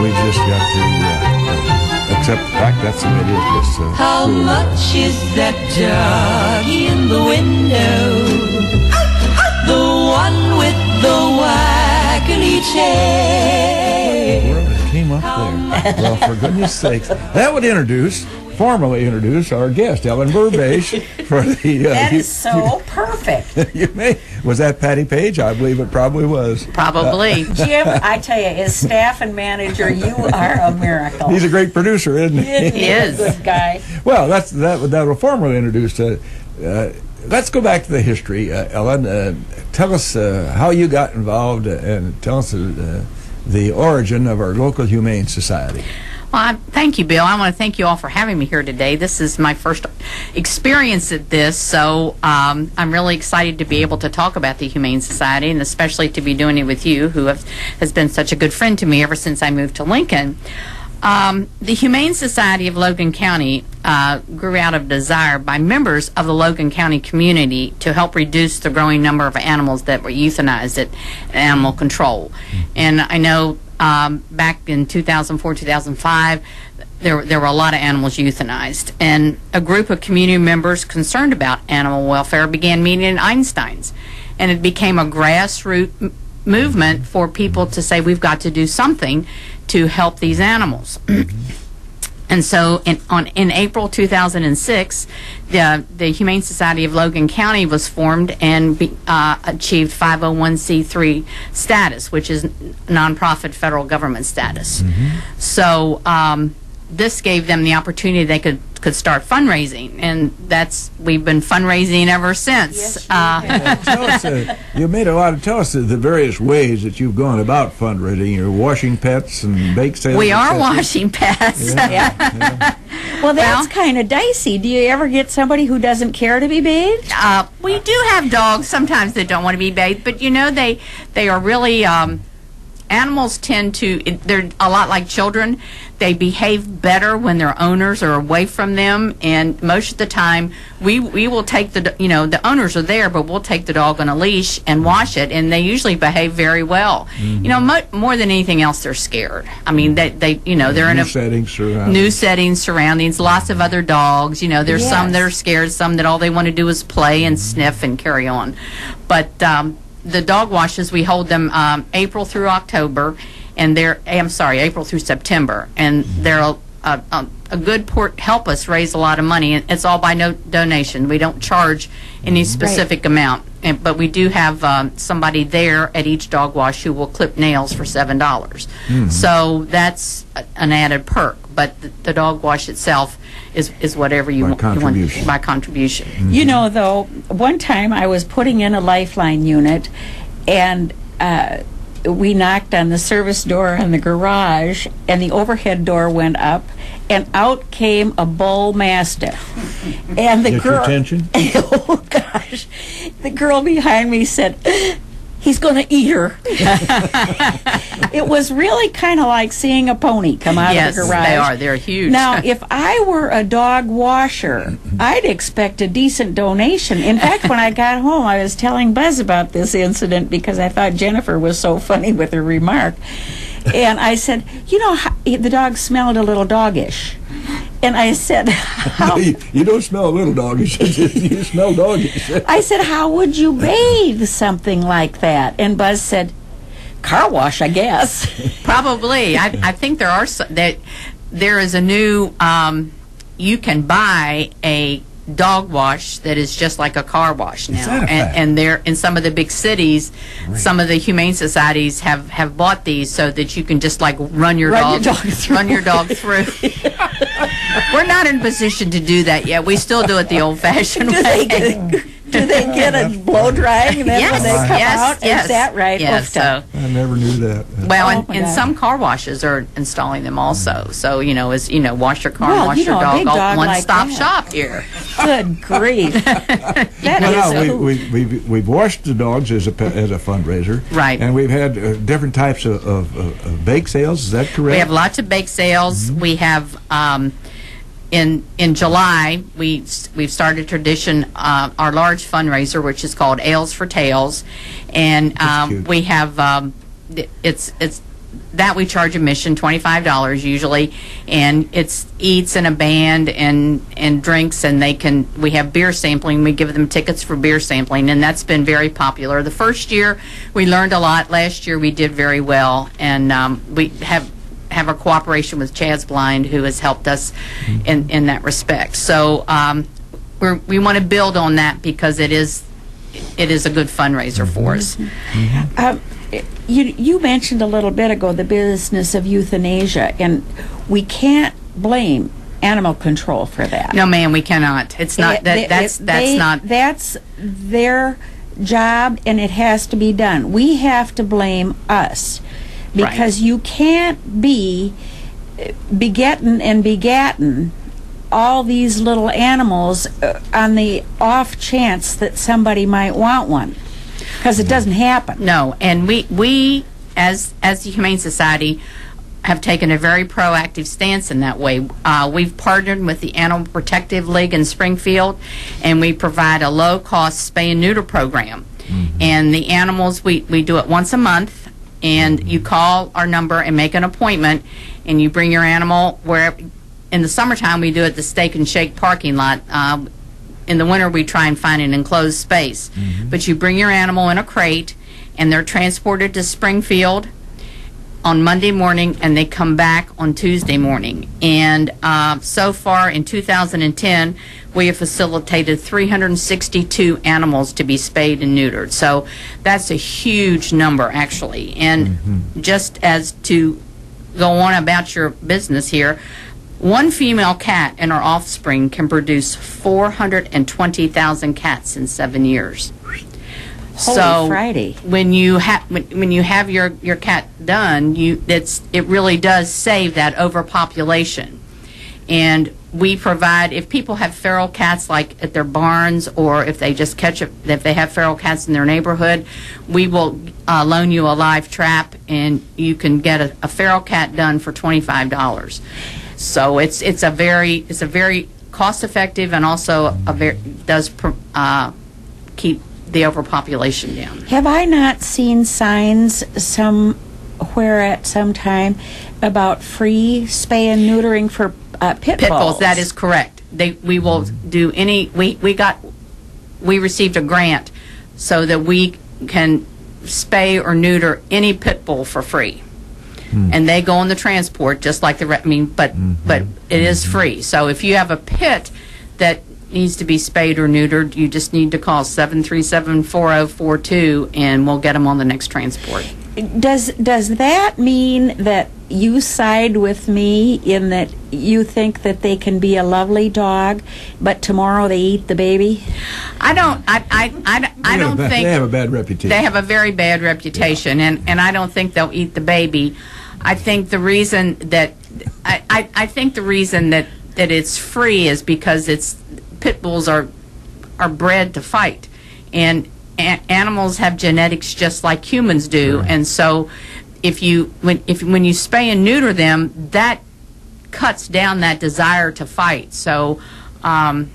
we just got to accept the fact that's the way it is. How much is that doggy in the window? The one with the waggly tail. It came up there. Well, for goodness sakes, that would formally introduce our guest, Ellen Burbage, for the... that is so perfect. Was that Patty Page? I believe it probably was. Probably. Jim, I tell you, as staff and manager, you are a miracle. He's a great producer, isn't he? He is. Good guy. Well, that will formally introduce... let's go back to the history, Ellen. Tell us how you got involved and tell us the origin of our local Humane Society. Well, thank you, Bill. I want to thank you all for having me here today. This is my first experience at this, so I'm really excited to be able to talk about the Humane Society, and especially to be doing it with you, who has been such a good friend to me ever since I moved to Lincoln. The Humane Society of Logan County grew out of desire by members of the Logan County community to help reduce the growing number of animals that were euthanized at animal control. And I know back in 2004, 2005, there were a lot of animals euthanized. And a group of community members concerned about animal welfare began meeting in Einstein's. And it became a grassroots movement for people to say, we've got to do something to help these animals. And so in April 2006, the Humane Society of Logan County was formed and achieved 501c3 status, which is nonprofit federal government status. So this gave them the opportunity they could start fundraising, and we've been fundraising ever since. Yes, tell us, tell us the various ways that you've gone about fundraising. You're washing pets and bake sales. We are washing pets. Yeah. Well, that's kind of dicey. Do you ever get somebody who doesn't care to be bathed? We do have dogs sometimes that don't want to be bathed, but you know, they are really animals tend to, they're a lot like children. They behave better when their owners are away from them, and most of the time we will take the owners are there, but we'll take the dog on a leash and wash it, and they usually behave very well. You know, more than anything else, they're scared. I mean, they're in new settings, surroundings, lots of other dogs. You know, there's some that are scared, some that all they want to do is play and sniff and carry on. But the dog washes, we hold them April through October, and April through September, and they're a good help us raise a lot of money, and it's all by no donation. We don't charge any specific amount, but we do have somebody there at each dog wash who will clip nails for $7. So that's an added perk. But the dog wash itself is whatever you want by contribution. You know, though, one time I was putting in a Lifeline unit, and we knocked on the service door in the garage, and the overhead door went up, and out came a bull mastiff. And the girl, attention? Oh gosh, the girl behind me said, "He's going to eat her." It was really kind of like seeing a pony come out of the garage. Yes, they are. They're huge. Now, if I were a dog washer, I'd expect a decent donation. In fact, when I got home, I was telling Buzz about this incident because I thought Jennifer was so funny with her remark. And I said, you know, the dog smelled a little doggish. And I said, how? You don't smell a little doggish, you smell doggish. I said, how would you bathe something like that? And Buzz said, car wash, I guess. Probably. I think there is a new, you can buy a dog wash that is just like a car wash now, and they're in some of the big cities. Some of the humane societies have bought these so that you can just like run your dog through. We're not in a position to do that yet. We still do it the old-fashioned way. Do they get a blow drying and then when they come out? Yes. Is that right? Yes. So I never knew that. Well, and some car washes are installing them also. So, wash your car and wash your dog. One-stop shop here. Good grief. We've washed the dogs as a fundraiser. Right. And we've had different types of bake sales. Is that correct? We have lots of bake sales. We have... In July, we've started a tradition, our large fundraiser, which is called Ales for Tails, and we have that we charge admission, $25 usually, and it's eats and a band and drinks, and we have beer sampling. We give them tickets for beer sampling, and that's been very popular. The first year we learned a lot. Last year we did very well, and we have a cooperation with Chaz Blind, who has helped us in that respect. So we want to build on that because it is a good fundraiser for us. You mentioned a little bit ago the business of euthanasia, and we can't blame animal control for that. No, ma'am, we cannot. It's not that's their job, and it has to be done. We have to blame us, because you can't be begatting all these little animals on the off chance that somebody might want one, because it doesn't happen. No, and we as the Humane Society have taken a very proactive stance in that way. We've partnered with the Animal Protective League in Springfield, and we provide a low-cost spay and neuter program. And the animals, we do it once a month, and you call our number and make an appointment, and you bring your animal where. In the summertime, we do it at the Steak and Shake parking lot. In the winter, we try and find an enclosed space. But you bring your animal in a crate, and they're transported to Springfield on Monday morning, and they come back on Tuesday morning. And so far in 2010, we have facilitated 362 animals to be spayed and neutered. So that's a huge number, actually. And just as to go on about your business here, one female cat and her offspring can produce 420,000 cats in 7 years. Holy Friday! When you have your cat done, it really does save that overpopulation. And we provide, if people have feral cats like at their barns, or if they just if they have feral cats in their neighborhood, we will loan you a live trap, and you can get a feral cat done for $25. So it's a very cost effective, and also does keep the overpopulation down. Have I not seen signs somewhere at some time about free spay and neutering for pit bulls? That is correct. We will do any. We received a grant so that we can spay or neuter any pit bull for free. And they go on the transport just like but it is free. So if you have a pit that needs to be spayed or neutered, you just need to call 737-4042, and we'll get them on the next transport. Does that mean that you side with me in that you think that they can be a lovely dog, but tomorrow they eat the baby? I don't think they have a bad reputation. They have a very bad reputation, and I don't think they'll eat the baby. I think the reason that that it's free is because pit bulls are bred to fight, and animals have genetics just like humans do, and so when you spay and neuter them, that cuts down that desire to fight. So I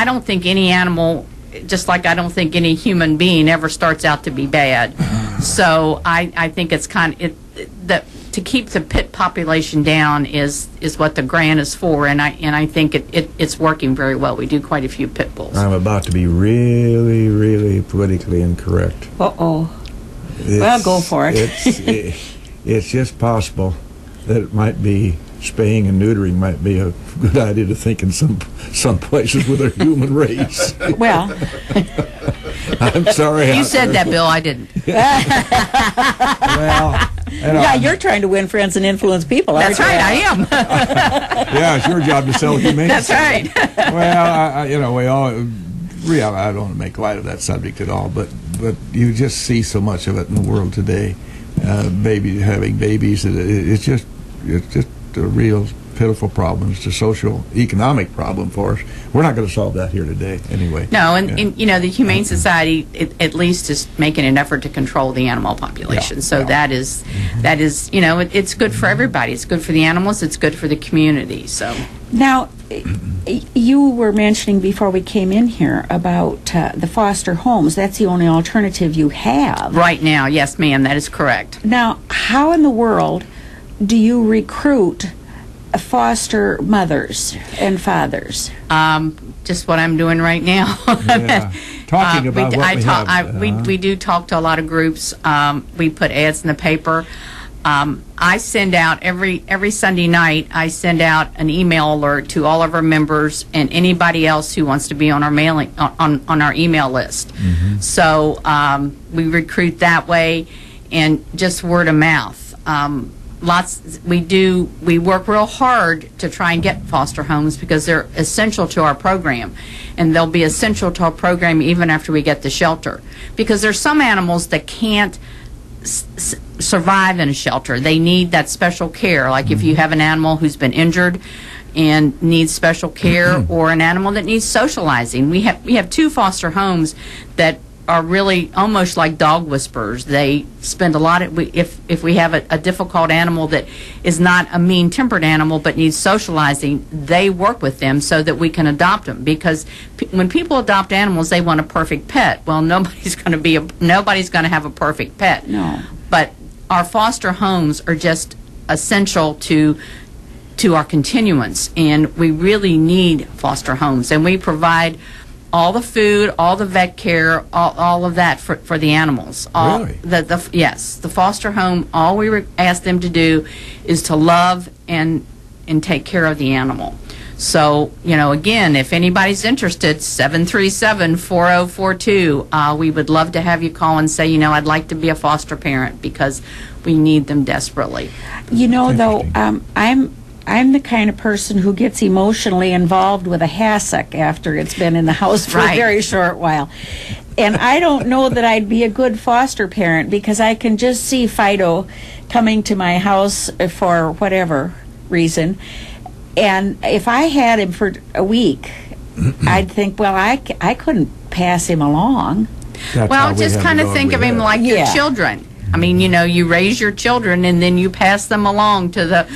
don't think any animal, just like I don't think any human being ever starts out to be bad. So I think it's to keep the pit population down is what the grant is for, and I think it's working very well. We do quite a few pit bulls. I'm about to be really, really politically incorrect. Well, go for it. It's just possible that it might be spaying and neutering might be a good idea to think in some places with our human race. Well, I'm sorry. You said that, Bill. I didn't. Well, yeah, you're trying to win friends and influence people. That's right, I am. Yeah, it's your job to sell humane. That's right. Well, we all. Really, I don't want to make light of that subject at all, but you just see so much of it in the world today. Having babies, it's just a real pitiful problem. It's a social, economic problem for us. We're not going to solve that here today, anyway. No, and the Humane Society at least is making an effort to control the animal population. That is, it's good for everybody. It's good for the animals. It's good for the community. So now, you were mentioning before we came in here about the foster homes. That's the only alternative you have right now. Yes, ma'am. That is correct. Now, how in the world do you recruit foster mothers and fathers? Just what I'm doing right now. Yeah. Talking about what we have. We do talk to a lot of groups. We put ads in the paper. I send out every Sunday night. I send out an email alert to all of our members and anybody else who wants to be on our mailing on our email list. So we recruit that way, and just word of mouth. We work real hard to try and get foster homes because they're essential to our program, and they'll be essential to our program even after we get the shelter, because there's some animals that can't survive in a shelter. They need that special care, like if you have an animal who's been injured and needs special care, or an animal that needs socializing. We have 2 foster homes that are really almost like dog whisperers. They spend a lot of, if we have a difficult animal that is not a mean-tempered animal but needs socializing, they work with them so that we can adopt them, because when people adopt animals, they want a perfect pet. Well, nobody's going to have a perfect pet. No. But our foster homes are just essential to our continuance, and we really need foster homes, and we provide all the food, all the vet care, all of that for the animals. Really? Yes, the foster home, all we ask them to do is to love and take care of the animal. So, again, if anybody's interested, 737-4042. We would love to have you call and say, I'd like to be a foster parent, because we need them desperately. Though, I'm the kind of person who gets emotionally involved with a hassock after it's been in the house for a very short while. And I don't know that I'd be a good foster parent, because I can just see Fido coming to my house for whatever reason. And if I had him for a week, I'd think, well, I couldn't pass him along. Well, just kind of think of him like your children. I mean, you raise your children and then you pass them along to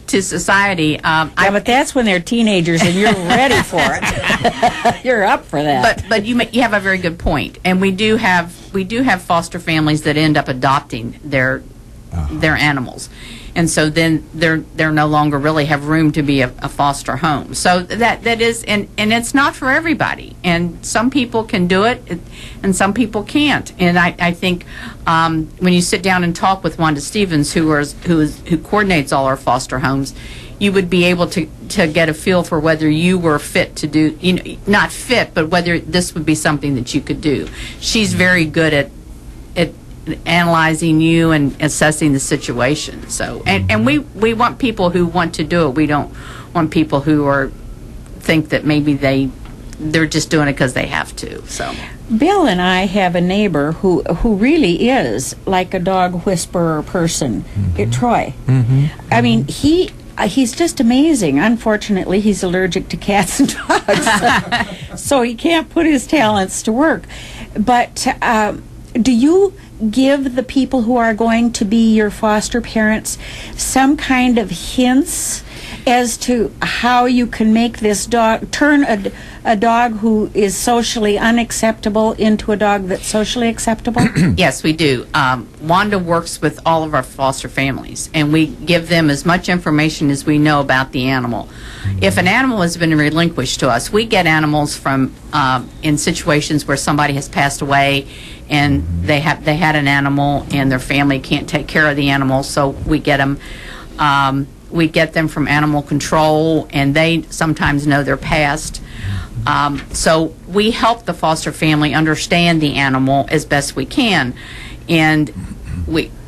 society. But that's when they're teenagers and you're ready for it. You're up for that. But you have a very good point, and we do have foster families that end up adopting their animals, and so then they're no longer really have room to be a foster home. So that is, and it's not for everybody, and some people can do it and some people can't. And I think when you sit down and talk with Wanda Stevens, who coordinates all our foster homes, you would be able to get a feel for whether you were fit to do, not fit, but whether this would be something that you could do. She's very good at analyzing you and assessing the situation. So, and we want people who want to do it. We don't want people who think that maybe they're just doing it because they have to. So, Bill and I have a neighbor who really is like a dog whisperer person. Troy. I mean, he's just amazing. Unfortunately, he's allergic to cats and dogs, so he can't put his talents to work. But do you give the people who are going to be your foster parents some kind of hints as to how you can make this dog turn a dog who is socially unacceptable into a dog that's socially acceptable? Yes, we do. Wanda works with all of our foster families, and we give them as much information as we know about the animal. If an animal has been relinquished to us, we get animals from in situations where somebody has passed away and they had an animal and their family can't take care of the animal, so we get them. We get them from animal control, and they sometimes know their past. So we help the foster family understand the animal as best we can, and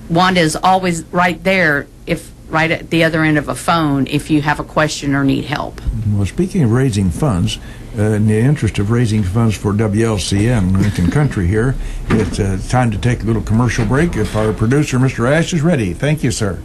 Wanda is always right there, right at the other end of a phone, if you have a question or need help. Well, speaking of raising funds, in the interest of raising funds for WLCN Lincoln Country here, it's time to take a little commercial break. If our producer, Mr. Ash, is ready. Thank you, sir.